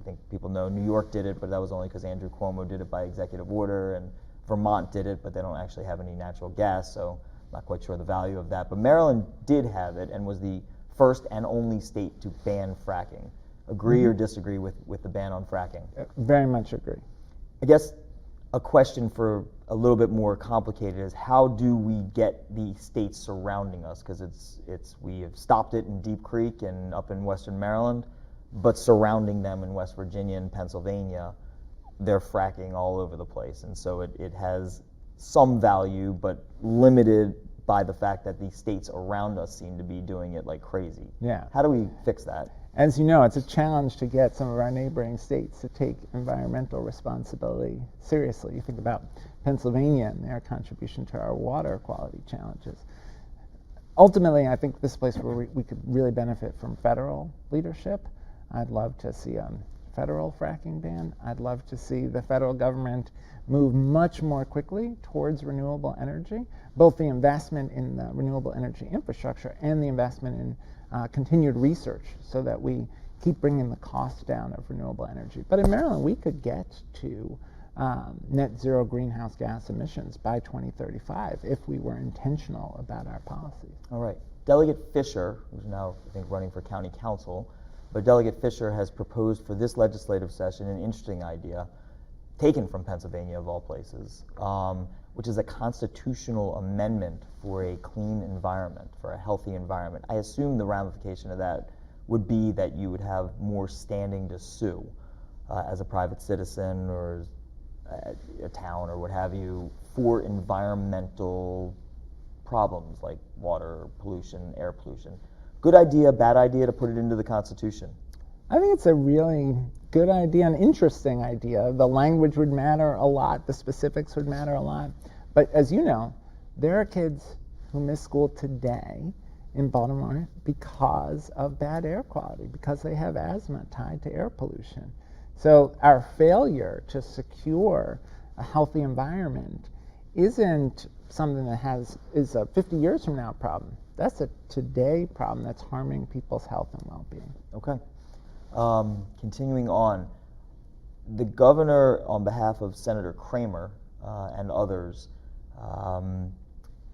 think people know, New York did it, but that was only because Andrew Cuomo did it by executive order, and Vermont did it, but they don't actually have any natural gas, so I'm not quite sure the value of that. But Maryland did have it and was the first and only state to ban fracking. Agree or disagree with the ban on fracking?
Very much agree.
I guess a question for a little bit more complicated is how do we get the states surrounding us? Because we have stopped it in Deep Creek and up in Western Maryland, but surrounding them in West Virginia and Pennsylvania, they're fracking all over the place. And so it has some value, but limited by the fact that the states around us seem to be doing it like crazy.
Yeah.
How do we fix that?
As you know, it's a challenge to get some of our neighboring states to take environmental responsibility seriously. You think about Pennsylvania and their contribution to our water quality challenges. Ultimately, I think this is a place where we could really benefit from federal leadership. I'd love to see a federal fracking ban. I'd love to see the federal government move much more quickly towards renewable energy, both the investment in the renewable energy infrastructure and the investment in continued research so that we keep bringing the cost down of renewable energy. But in Maryland, we could get to net zero greenhouse gas emissions by 2035 if we were intentional about our policies.
All right. Delegate Fisher, who's now, I think, running for county council, but Delegate Fisher has proposed for this legislative session an interesting idea, taken from Pennsylvania of all places, which is a constitutional amendment for a clean environment, for a healthy environment. I assume the ramification of that would be that you would have more standing to sue as a private citizen or a town or what have you for environmental problems like water pollution, air pollution. Good idea, bad idea to put it into the Constitution?
I think it's a really good idea, an interesting idea. The language would matter a lot, the specifics would matter a lot. But as you know, there are kids who miss school today in Baltimore because of bad air quality, because they have asthma tied to air pollution. So our failure to secure a healthy environment isn't something that is a 50 years from now problem. That's a today problem that's harming people's health and well-being.
Okay. Continuing on, the governor, on behalf of Senator Kramer and others,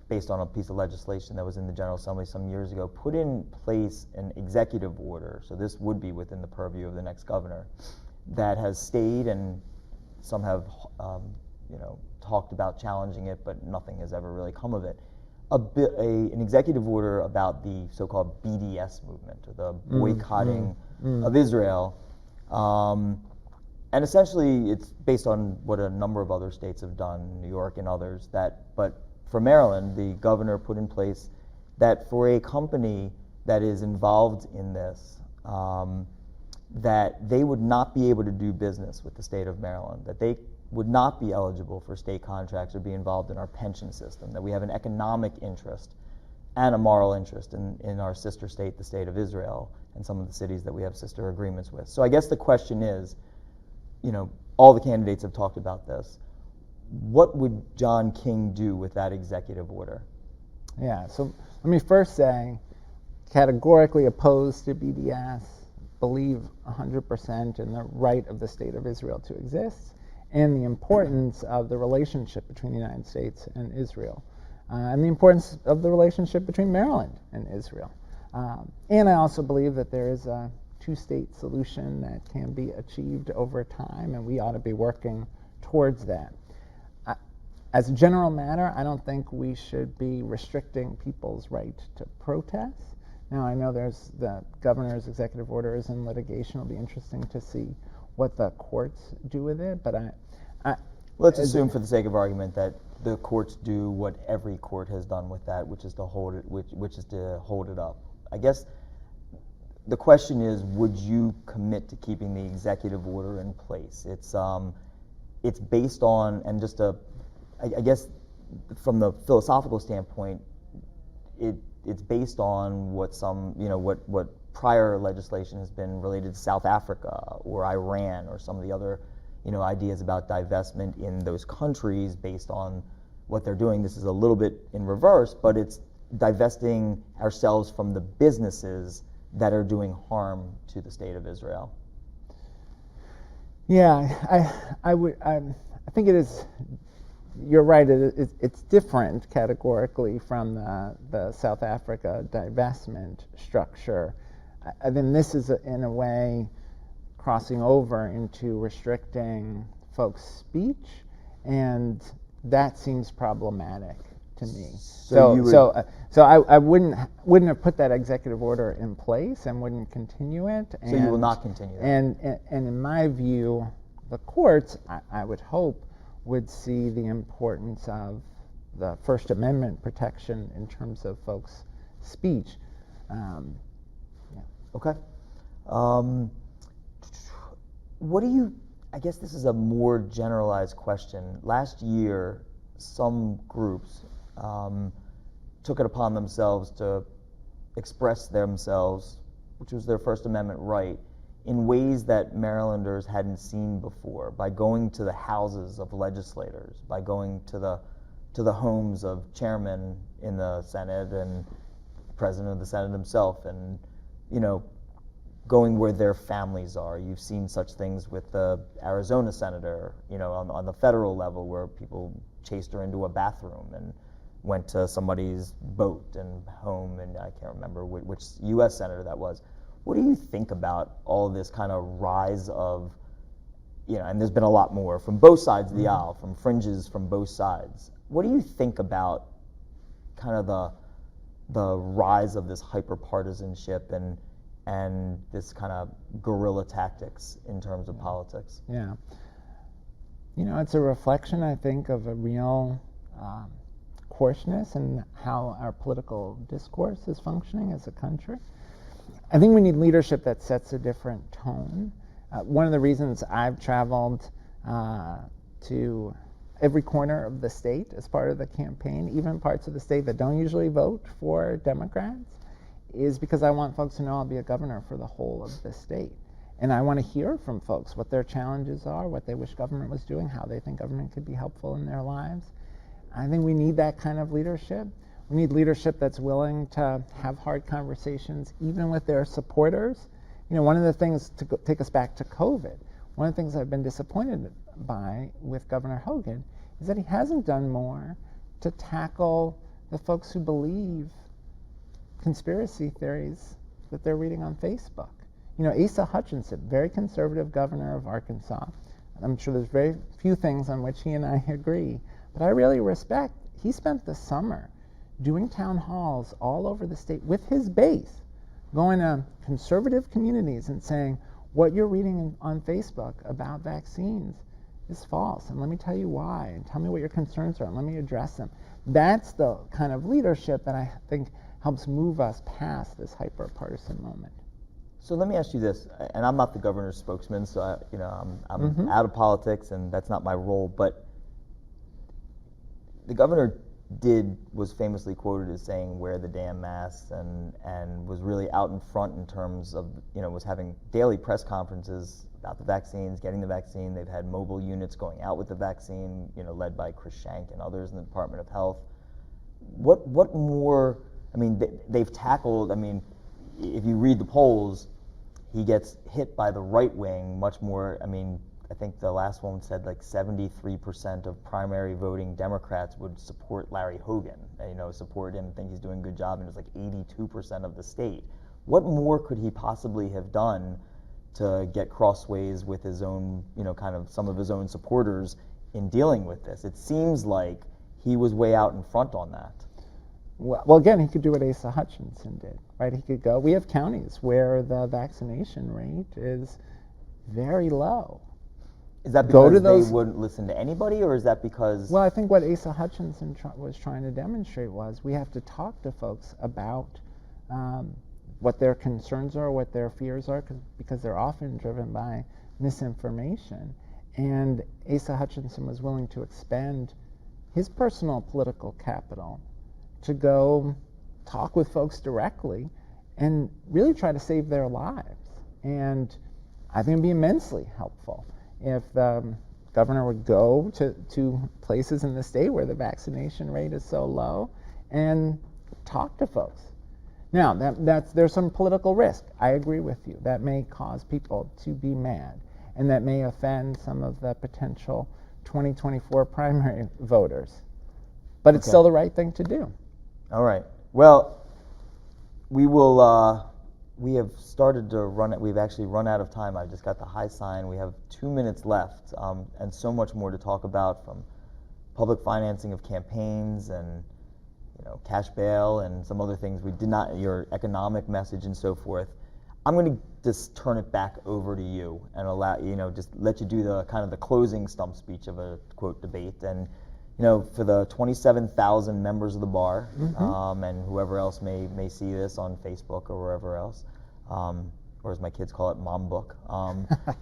based on a piece of legislation that was in the General Assembly some years ago, put in place an executive order, so this would be within the purview of the next governor, that has stayed, and some have talked about challenging it, but nothing has ever really come of it. An executive order about the so-called BDS movement, or the boycotting of Israel. And essentially, it's based on what a number of other states have done, New York and others, but for Maryland, the governor put in place that for a company that is involved in this, that they would not be able to do business with the state of Maryland, that they would not be eligible for state contracts or be involved in our pension system, that we have an economic interest and a moral interest in our sister state, the state of Israel, and some of the cities that we have sister agreements with. So I guess the question is, all the candidates have talked about this. What would John King do with that executive order?
Yeah, so let me first say, categorically opposed to BDS, believe 100% in the right of the state of Israel to exist, and the importance of the relationship between the United States and Israel, and the importance of the relationship between Maryland and Israel. And I also believe that there is a two-state solution that can be achieved over time, and we ought to be working towards that. As a general matter, I don't think we should be restricting people's right to protest. Now, I know there's the governor's executive orders in litigation. It'll be interesting to see what the courts do with it, but
let's assume for the sake of argument that the courts do what every court has done with that, which is to hold it up. I guess the question is, would you commit to keeping the executive order in place? It's based on, and just I guess from the philosophical standpoint, it's based on what what prior legislation has been related to South Africa or Iran or some of the other ideas about divestment in those countries based on what they're doing. This is a little bit in reverse, but it's divesting ourselves from the businesses that are doing harm to the state of Israel.
Yeah, I think it is. You're right. It's different categorically from the South Africa divestment structure. I think this is in a way crossing over into restricting folks' speech, and that seems problematic to me. So I wouldn't have put that executive order in place and wouldn't continue it.
So you will not continue that.
And in my view, the courts, I would hope, would see the importance of the First Amendment protection in terms of folks' speech.
Okay. What do you, I guess this is a more generalized question. Last year, some groups took it upon themselves to express themselves, which was their First Amendment right, in ways that Marylanders hadn't seen before, by going to the houses of legislators, by going to the homes of chairmen in the Senate and president of the Senate himself, and going where their families are. You've seen such things with the Arizona senator, on the federal level, where people chased her into a bathroom and went to somebody's boat and home, and I can't remember which U.S. senator that was. What do you think about all this kind of rise of, and there's been a lot more from both sides of the aisle, from fringes from both sides. What do you think about kind of the rise of this hyper-partisanship and this kind of guerrilla tactics in terms of politics?
Yeah. It's a reflection, I think, of a real coarseness in how our political discourse is functioning as a country. I think we need leadership that sets a different tone. One of the reasons I've traveled to every corner of the state as part of the campaign, even parts of the state that don't usually vote for Democrats, is because I want folks to know I'll be a governor for the whole of the state. And I want to hear from folks what their challenges are, what they wish government was doing, how they think government could be helpful in their lives. I think we need that kind of leadership. We need leadership that's willing to have hard conversations, even with their supporters. One of the things, to take us back to COVID, one of the things I've been disappointed by with Governor Hogan is that he hasn't done more to tackle the folks who believe conspiracy theories that they're reading on Facebook. Asa Hutchinson, very conservative governor of Arkansas. I'm sure there's very few things on which he and I agree, but I really respect, he spent the summer doing town halls all over the state with his base, going to conservative communities and saying, what you're reading on Facebook about vaccines is false, and let me tell you why, and tell me what your concerns are, and let me address them. That's the kind of leadership that I think helps move us past this hyper-partisan moment.
So let me ask you this, and I'm not the governor's spokesman, so I'm out of politics, and that's not my role, but the governor was famously quoted as saying, wear the damn masks, and was really out in front in terms of, was having daily press conferences about the vaccines, getting the vaccine. They've had mobile units going out with the vaccine, led by Chris Schenck and others in the Department of Health. What more, they've tackled, if you read the polls, he gets hit by the right wing much more. I think the last one said like 73% of primary voting Democrats would support Larry Hogan, support him, think he's doing a good job, and it's like 82% of the state. What more could he possibly have done to get crossways with his own, kind of some of his own supporters in dealing with this? It seems like he was way out in front on that.
Well, again, he could do what Asa Hutchinson did, right? He could go. We have counties where the vaccination rate is very low.
Is that because they wouldn't listen to anybody, or is that because...
Well, I think what Asa Hutchinson was trying to demonstrate was we have to talk to folks about what their concerns are, what their fears are, because they're often driven by misinformation. And Asa Hutchinson was willing to expend his personal political capital to go talk with folks directly and really try to save their lives. And I think it'd be immensely helpful if the governor would go to places in the state where the vaccination rate is so low and talk to folks. Now, there's some political risk. I agree with you. That may cause people to be mad, and that may offend some of the potential 2024 primary voters. But it's still the right thing to do.
All right. Well, we will. We have started to run it. We've actually run out of time. I just got the high sign. We have 2 minutes left, and so much more to talk about, from public financing of campaigns and cash bail and some other things we did not. Your economic message and so forth. I'm going to just turn it back over to you and allow just let you do the kind of the closing stump speech of a quote debate. And for the 27,000 members of the bar, and whoever else may see this on Facebook or wherever else, or as my kids call it, Mom Book.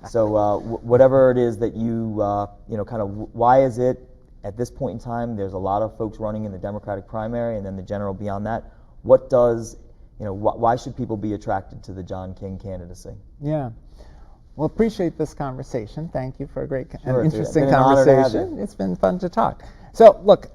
So whatever it is that you, kind of, why is it at this point in time, there's a lot of folks running in the Democratic primary and then the general beyond that. What does, why should people be attracted to the John King candidacy?
Yeah. Well, appreciate this conversation. Thank you for a great
and
interesting conversation. It's been fun to talk. So, look,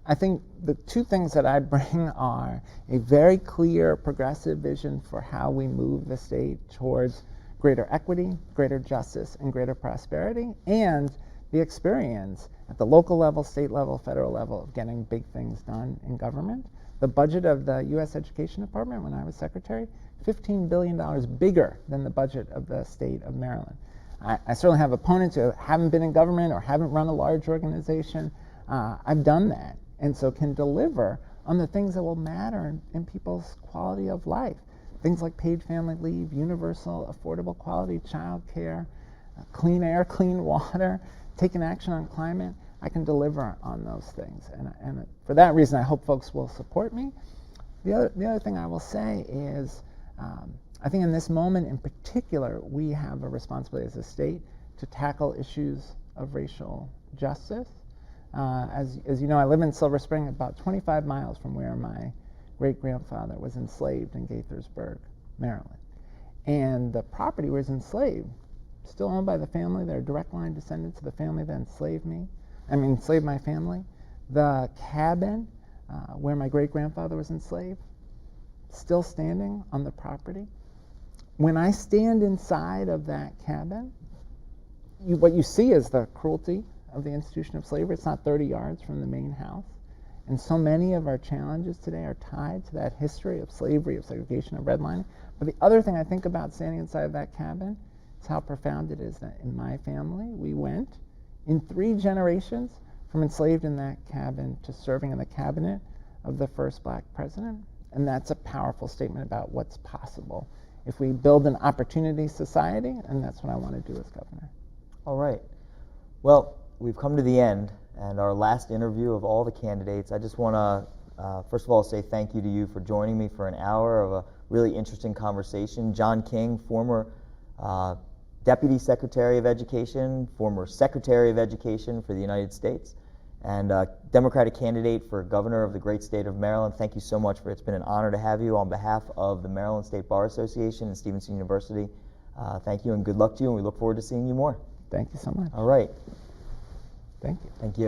I think the two things that I bring are a very clear progressive vision for how we move the state towards greater equity, greater justice, and greater prosperity, and the experience at the local level, state level, federal level of getting big things done in government. The budget of the U.S. Education Department when I was secretary, $15 billion bigger than the budget of the state of Maryland. I certainly have opponents who haven't been in government or haven't run a large organization. I've done that, and so can deliver on the things that will matter in people's quality of life. Things like paid family leave, universal, affordable quality child care, clean air, clean water, taking action on climate. I can deliver on those things, and for that reason, I hope folks will support me. The other thing I will say is, I think in this moment in particular, we have a responsibility as a state to tackle issues of racial justice. As you know, I live in Silver Spring, about 25 miles from where my great-grandfather was enslaved in Gaithersburg, Maryland. And the property where he was enslaved, still owned by the family. They're direct line descendants of the family that enslaved my family. The cabin where my great-grandfather was enslaved, still standing on the property. When I stand inside of that cabin, what you see is the cruelty of the institution of slavery. It's not 30 yards from the main house. And so many of our challenges today are tied to that history of slavery, of segregation, of redlining. But the other thing I think about standing inside of that cabin is how profound it is that in my family, we went in 3 generations from enslaved in that cabin to serving in the cabinet of the first black president. And that's a powerful statement about what's possible if we build an opportunity society, and that's what I want to do as governor.
All right. Well, we've come to the end and our last interview of all the candidates. I just want to, first of all, say thank you to you for joining me for an hour of a really interesting conversation. John King, former Deputy Secretary of Education, former Secretary of Education for the United States, and Democratic candidate for governor of the great state of Maryland. Thank you so much it's been an honor to have you on behalf of the Maryland State Bar Association and Stevenson University. Thank you and good luck to you, and we look forward to seeing you more.
Thank you so much.
All right.
Thank you.
Thank you.